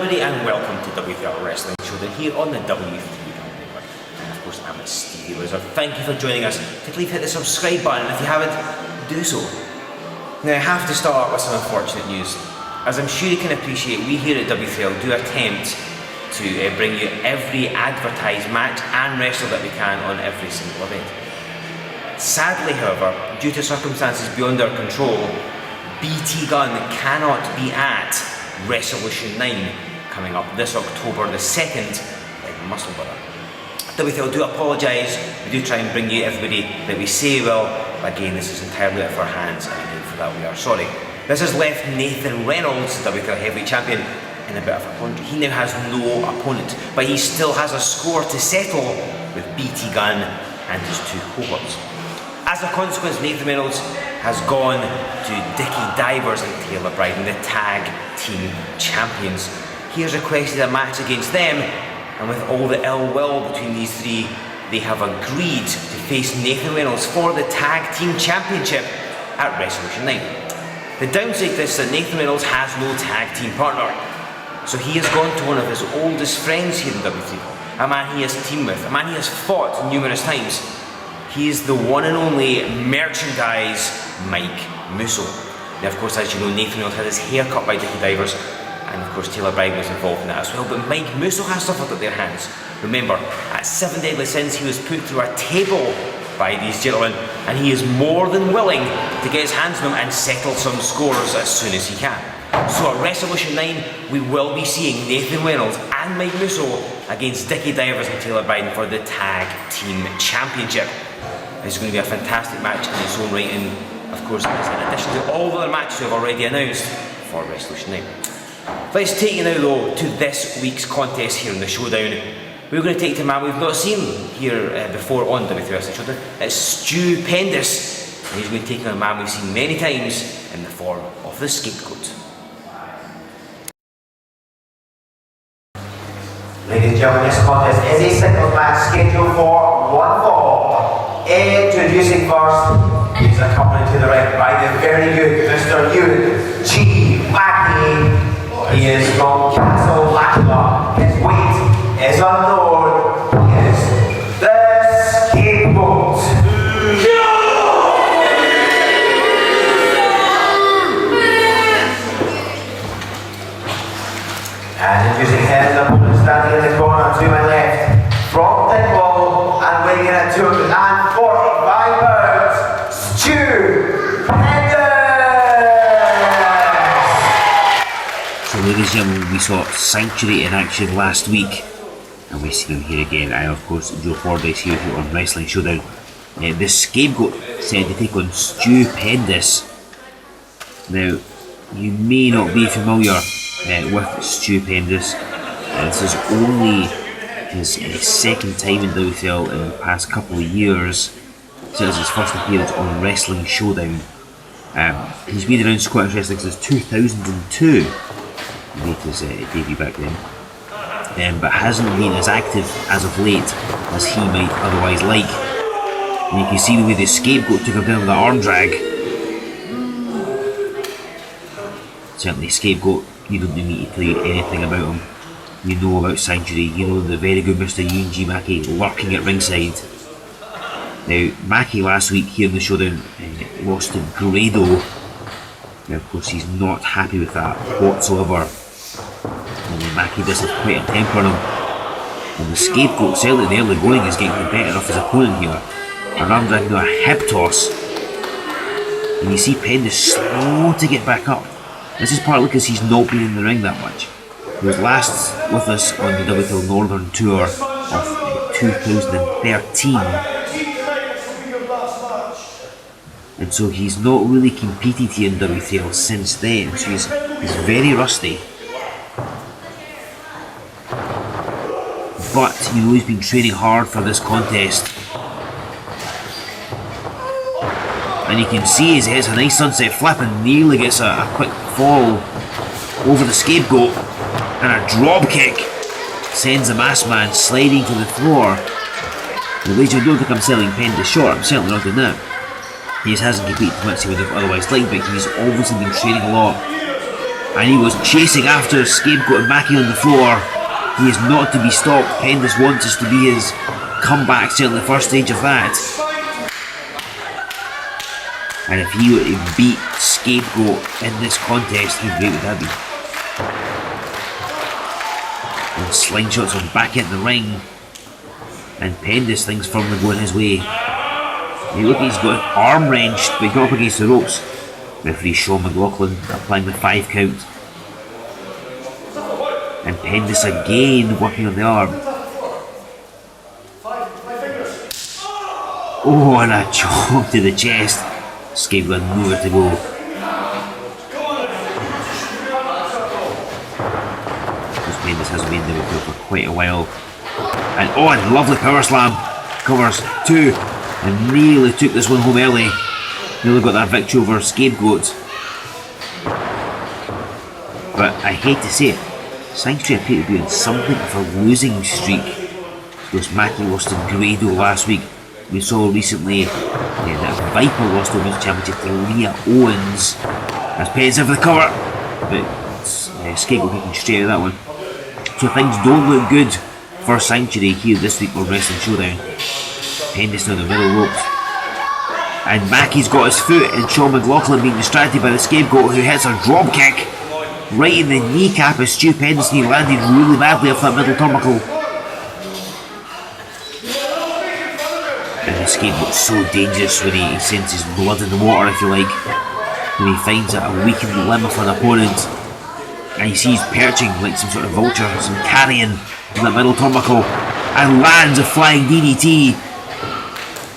everybody and welcome to W3L Wrestling Showdown here on the W3L Network. And of course I'm Stevie Wizard. Thank you for joining us. Please hit the subscribe button if you haven't, do so. Now I have to start with some unfortunate news. As I'm sure you can appreciate, we here at W3L do attempt to bring you every advertised match and wrestler that we can on every single event. Sadly however, due to circumstances beyond our control, BT Gunn cannot be at Resolution 9 coming up this October the 2nd in Musselburgh. W3L do apologise, we do try and bring you everybody that we say we will, but again this is entirely out of our hands and again for that we are sorry. This has left Nathan Reynolds, W3L Heavyweight Champion, in a bit of a quandary. He now has no opponent, but he still has a score to settle with BT Gunn and his two cohorts. As a consequence, Nathan Reynolds has gone to Dickie Divers and Taylor Bryden, the tag team champions. He has requested a match against them, and with all the ill will between these three, they have agreed to face Nathan Reynolds for the tag team championship at Resolution 9. The downside is that Nathan Reynolds has no tag team partner, so he has gone to one of his oldest friends here in W3L, a man he has teamed with, a man he has fought numerous times. He is the one and only merchandise Mike Musso. Now of course, as you know, Nathan Reynolds had his hair cut by Dickie Divers, and of course Taylor Bryden was involved in that as well, but Mike Musso has suffered at their hands. Remember, at 7 Deadly Sins he was put through a table by these gentlemen, and he is more than willing to get his hands on them and settle some scores as soon as he can. So at Resolution 9, we will be seeing Nathan Reynolds and Mike Musso against Dickie Divers and Taylor Bryden for the Tag Team Championship. This is going to be a fantastic match in its own right, and of course it's in addition to all the other matches we've already announced for Resolution 9. Let's take you now though to this week's contest here in the Showdown. We're going to take to a man we've not seen here before on W3L Showdown. It's Stu Pendous, and he's going to take on a man we've seen many times in the form of the Scapegoat. Ladies and gentlemen, this contest is a singles match scheduled for one fall. Introducing first, he's accompanied to the ring by the very good Mr. Ewan G. Mackey. He is from Castle Lachlan. His weight is unknown. He is the Scapegoat. And introducing his opponent standing in the corner to my left, from Dingle and weighing in at 245 pounds, Stu Pendous. So ladies and gentlemen, we saw Sanctuary in action last week, and we see him here again. And of course, Joe Fordyce here on Wrestling Showdown. The Scapegoat set to take on Stu Pendous. Now, you may not be familiar with Stu Pendous. This is only his second time in W3L in the past couple of years, since his first appearance on Wrestling Showdown. He's been around Scottish wrestling since 2002. He made his debut back then, but hasn't been as active as of late as he might otherwise like. And you can see the way the Scapegoat took him down with the arm drag. Certainly Scapegoat, you don't need to tell you anything about him. You know about Sanctuary, you know the very good Mr. Ewan G. Mackey lurking at ringside. Now, Mackey last week here in the Showdown lost to Grado. Now, of course, he's not happy with that whatsoever. And Mackey does have quite a temper on him. And the Scapegoat, certainly in the early going, is getting the better of his opponent here. And I'm dragging a hip toss. And you see Pendous slow to get back up. This is partly because he's not been in the ring that much. He was last with us on the W3L Northern Tour of 2013. And so he's not really competed here in W3L since then, so he's very rusty. But you know he's been training hard for this contest. And you can see as he hits a nice sunset flip and nearly gets a quick fall over the Scapegoat, and a drop kick sends the masked man sliding to the floor. Now, ladies, I don't think I'm selling Pendous short, I'm certainly not doing that. He just hasn't competed much he would have otherwise liked, but he's obviously been training a lot. and he was chasing after Scapegoat and Mackie on the floor. He is not to be stopped. Pendous wants us to be his comeback, certainly the first stage of that. And if he were to beat Scapegoat in this contest, how great would that be? And slingshots him back in the ring, and Pendous things firmly going his way. You look, he's got his arm wrenched, but he got up against the ropes. Referee Sean McLaughlin applying the 5 count. And Pendous again working on the arm. Oh, and a chop to the chest. Scapegoat had nowhere to go. Because Pendous has been there for quite a while. And oh, and lovely power slam. Covers 2. And nearly took this one home early. Nearly got that victory over Scapegoat. But I hate to say it, Sanctuary appear to be on something of a losing streak. Because Mackie lost to Grado last week. We saw recently that Viper lost the Women's Championship to Leah Owens. As Pendous in for the cover. But Scapegoat getting straight out of that one. So things don't look good for Sanctuary here this week on Wrestling Showdown. Pendous now in the middle ropes. And Mackie's got his foot, and Sean McLaughlin being distracted by the Scapegoat, who hits a drop kick right in the kneecap as Stu Pendous, and he landed really badly off that middle turnbuckle. And the Scapegoat's so dangerous when he senses blood in the water, if you like. When he finds a weakened limb of an opponent, and he sees perching like some sort of vulture, some carrion in that middle turnbuckle, and lands a flying DDT.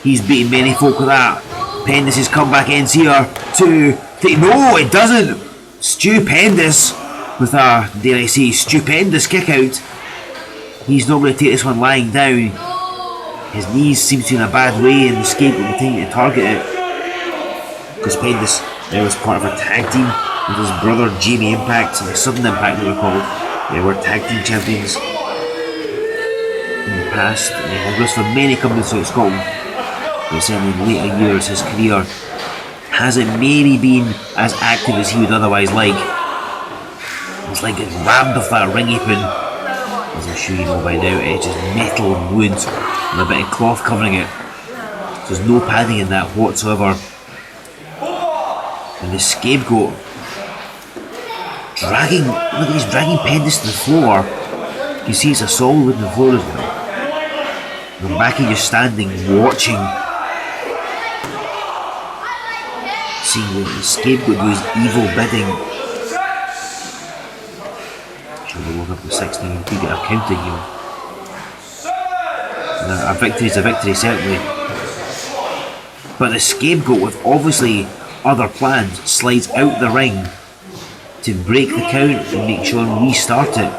He's beaten many folk with that. Pendous' comeback ends here. 2, 3. No, it doesn't. Stu Pendous with a, dare I say, stupendous kick out. He's not going to take this one lying down. His knees seem to be in a bad way, and the Scapegoat will continue to target it. Because Pendous now is part of a tag team with his brother Jamie Impact and the Southern Impact they were called. They were tag team champions in the past. He has wrestled for many companies throughout Scotland. But certainly in later years his career hasn't maybe been as active as he would otherwise like. It's like getting rammed off that ring apron. As I'm sure you know by now, it's just metal and wood with a bit of cloth covering it. There's no padding in that whatsoever. And the Scapegoat dragging, look at he's dragging Pendous to the floor. You see it's a solid wooden floor as well. And Mackie just standing watching, seeing the Scapegoat do his evil bidding. Sure, we'll look up the 16 and get a counting here. A victory is a victory, certainly. But the Scapegoat, with obviously other plans, slides out the ring to break the count and make sure and restart it.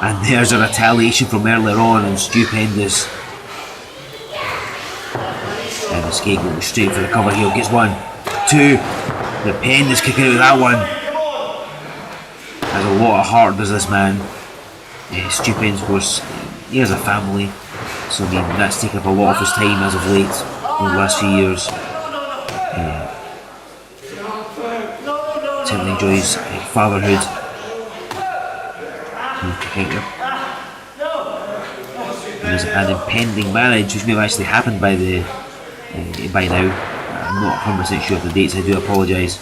And there's a retaliation from earlier on, and Stu Pendous. And the Scapegoat goes straight for the cover heel, gets 1, 2. The Pendous kicking out of that one. Has a lot of heart, does this man. Stu Pendous, of course, he has a family, so I mean that's taken up a lot of his time as of late, over the last few years. Certainly enjoys fatherhood. There's an impending marriage which may have actually happened by now. I'm not 100% sure of the dates, I do apologise.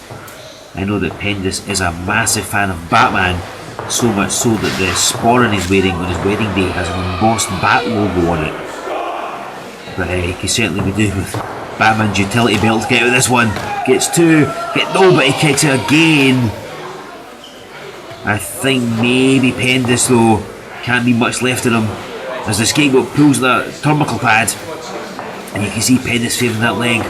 I know that Pendous is a massive fan of Batman, so much so that the sporran he's wearing on his wedding day has an embossed Bat logo on it. But he can certainly be doing with Batman's utility belt to get out of this one. Gets 2, but he kicks it again. I think maybe Pendous though can't be much left in him as the Scapegoat pulls the turnbuckle pad, and you can see Pendous favouring that leg.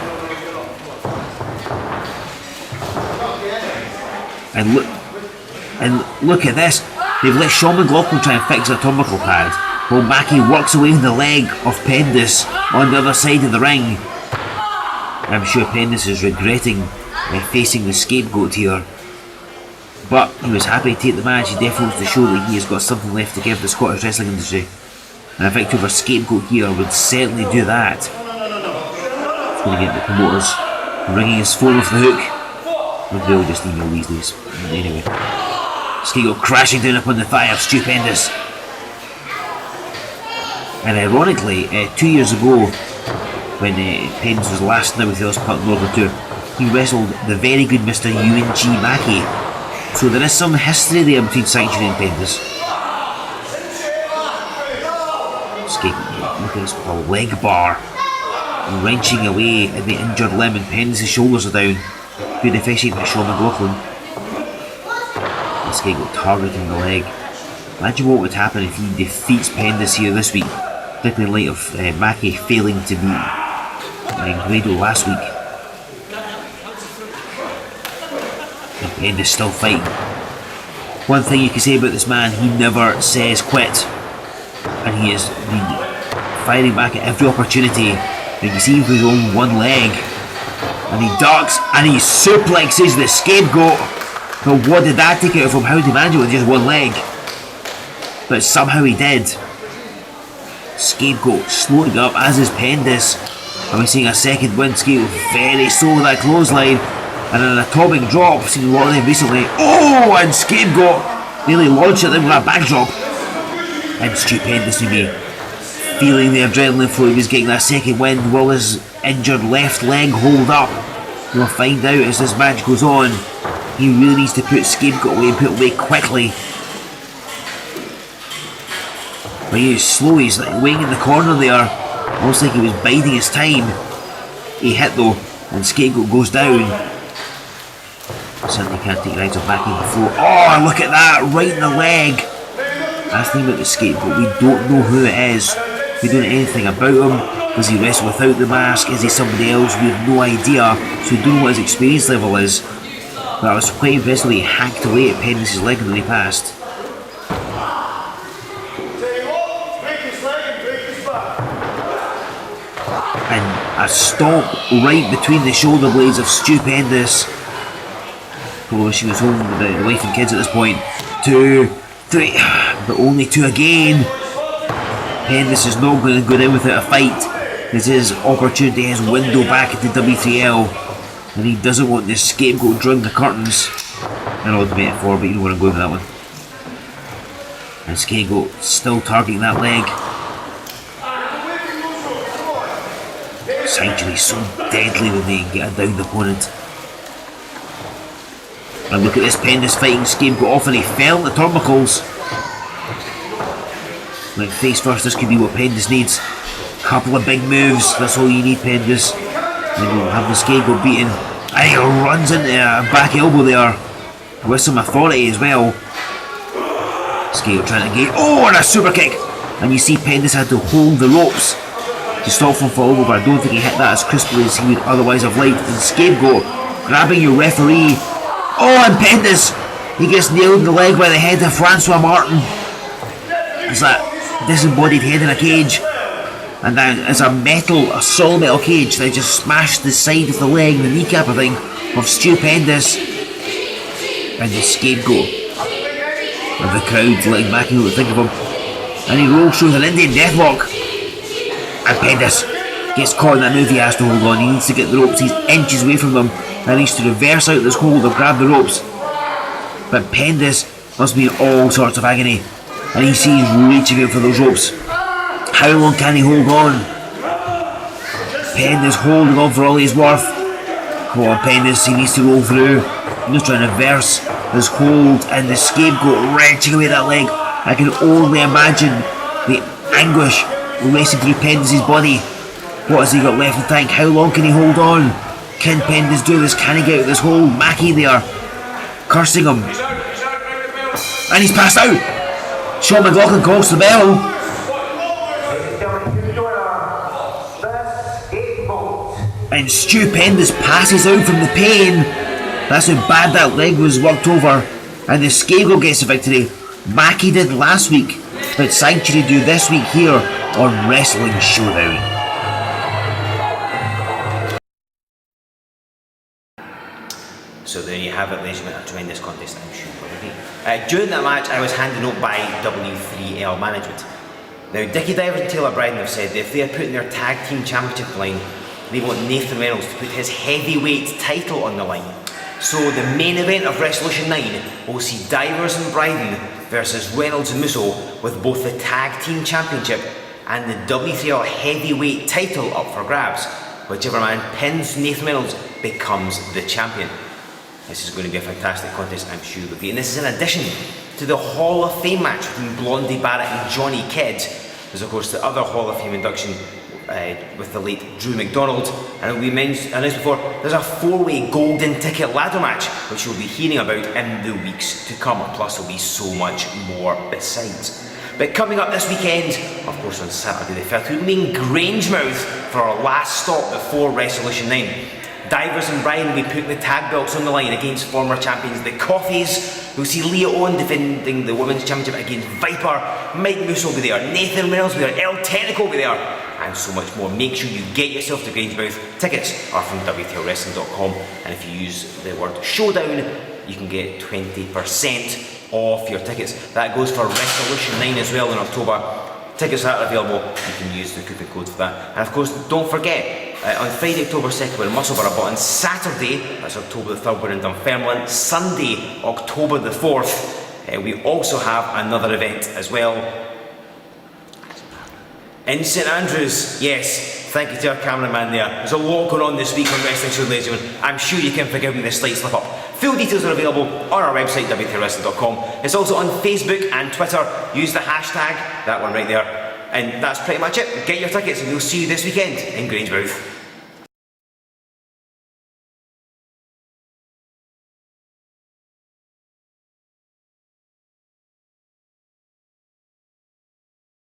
And look at this. They've let Sean McLaughlin try and fix that turnbuckle pad, while Mackie works away from the leg of Pendous on the other side of the ring. I'm sure Pendous is regretting facing the Scapegoat here. But he was happy to take the match. He definitely wants to show that he has got something left to give the Scottish wrestling industry. And a victory over Scapegoat here would certainly do that. He's going to get the promoters ringing his phone off the hook. We'd really just email these days. Anyway. Scapegoat crashing down upon the thigh of Stu Pendous. And ironically, 2 years ago, when Pendous was last in the W3L's Cut Northern Tour, he wrestled the very good Mr. Ewan G. Mackey. So there is some history there between Sanctuary and Pendous. Scapegoat, look at this leg bar. Wrenching away at the injured limb, and Pendous' shoulders are down. Good officiating by Sean McLaughlin. And Scapegoat targeting the leg. Imagine what would happen if he defeats Pendous here this week, particularly in light of Mackey failing to beat Grado last week. And Pendous still fighting. One thing you can say about this man, he never says quit. And he has been firing back at every opportunity. And you see him with his own one leg. And he ducks and he suplexes the Scapegoat. But what did that take out of him? How did he manage it with just one leg? But somehow he did. Scapegoat slowing up, as is Pendous. And we're seeing a second win. Scapegoat very slow with that clothesline. And an atomic drop. We've seen a lot of them recently. Oh, and Scapegoat nearly launched at them with a backdrop. And Stu Pendous to be feeling the adrenaline flow. He was getting that second win. Will his injured left leg hold up? We'll find out as this match goes on. He really needs to put Scapegoat away and put away quickly. But he is slow, he's like waiting in the corner there. Almost like he was biding his time. He hit though, and Scapegoat goes down. Certainly can't take your eyes off back on the floor. Oh, look at that, right in the leg. That's the thing about the Scapegoat, we don't know who it is. We don't know anything about him. Does he wrestle without the mask? Is he somebody else? We have no idea. So we don't know what his experience level is. But I was quite impressed when he hacked away at Pendous' leg when he passed. And a stomp right between the shoulder blades of Stu Pendous. Probably she was home with the wife and kids at this point. 2, 3, but only 2 again. Pendous is not going to go down without a fight. This is his opportunity, his window back into W3L. And he doesn't want this Scapegoat drawing the curtains. An odd metaphor, but you know where I'm going with that one. And Scapegoat still targeting that leg. Sanctuary's so deadly when they get a downed opponent. And look at this Pendous fighting Scapegoat off, and he fell in the turnbuckles. Like face first, this could be what Pendous needs. Couple of big moves, that's all you need, Pendous. And you'll have the Scapegoat beaten. And he runs into a back elbow there with some authority as well. Scapegoat trying to get, oh, and a super kick. And you see Pendous had to hold the ropes to stop from falling over. I don't think he hit that as crisply as he would otherwise have liked. And Scapegoat grabbing your referee. Oh, and Pendous, he gets nailed in the leg by the head of Francois Martin. It's that disembodied head in a cage. And now it's a solid metal cage that just smashed the side of the leg, the kneecap I think, of Stu Pendous. And the Scapegoat. And the crowd letting back and think of him. And he rolls through with an Indian deathlock. And Pendous gets caught in that move. He has to hold on. He needs to get the ropes. He's inches away from them. And he needs to reverse out this hold or grab the ropes. But Pendous must be in all sorts of agony. And he sees reaching out for those ropes. How long can he hold on? Pendous holding on for all he's worth. Come on, Pendous, he needs to roll through. He's just trying to reverse this hold, and the Scapegoat wrenching away that leg. I can only imagine the anguish racing through Pendous' body. What has he got left to think? How long can he hold on? Can Pendous do this? Can he get out of this hold? Mackey there, cursing him. And he's passed out. Sean McLaughlin calls the bell. And Stu Pendous passes out from the pain. That's how bad that leg was worked over. And the Scapegoat gets the victory. Mackey did last week, but Sanctuary do this week here on Wrestling Showdown. So there you have it, ladies and gentlemen, a tremendous contest, I'm sure it will be. During that match, I was handed out by W3L management. Now, Dickie Divers and Taylor Bryden have said that if they are putting their tag team championship line, they want Nathan Reynolds to put his heavyweight title on the line. So the main event of Resolution 9 will see Divers and Bryden versus Reynolds and Musso, with both the Tag Team Championship and the W3L Heavyweight title up for grabs. Whichever man pins Nathan Reynolds becomes the champion. This is going to be a fantastic contest, I'm sure it will be. And this is in addition to the Hall of Fame match between Blondie Barrett and Johnny Kidd. There's of course the other Hall of Fame induction with the late Drew McDonald, and we announced before, there's a 4-way golden ticket ladder match which you'll be hearing about in the weeks to come, plus there'll be so much more besides. But coming up this weekend, of course on Saturday the 5th, we'll be in Grangemouth for our last stop before Resolution 9. Divers and Brian will be putting the tag belts on the line against former champions the Coffees. We'll see Leah Owen defending the Women's Championship against Viper. Mike Musso will be there, Nathan Reynolds will be there, El Technical will be there, and so much more. Make sure you get yourself to Grangemouth. Tickets are from W3LWrestling.com, and if you use the word Showdown, you can get 20% off your tickets. That goes for Resolution 9 as well in October. Tickets are available, you can use the coupon code for that. And of course, don't forget, on Friday, October 2nd, we're in Musselburgh, but on Saturday, that's October the 3rd, we're in Dunfermline. Sunday, October the 4th, we also have another event as well. In St Andrews, yes, thank you to our cameraman there. There's a lot going on this week on Wrestling Show, ladies and gentlemen. I'm sure you can forgive me the slight slip up. Full details are available on our website, W3Wrestling.com. It's also on Facebook and Twitter. Use the hashtag, that one right there. And that's pretty much it. Get your tickets and we'll see you this weekend in Grangemouth.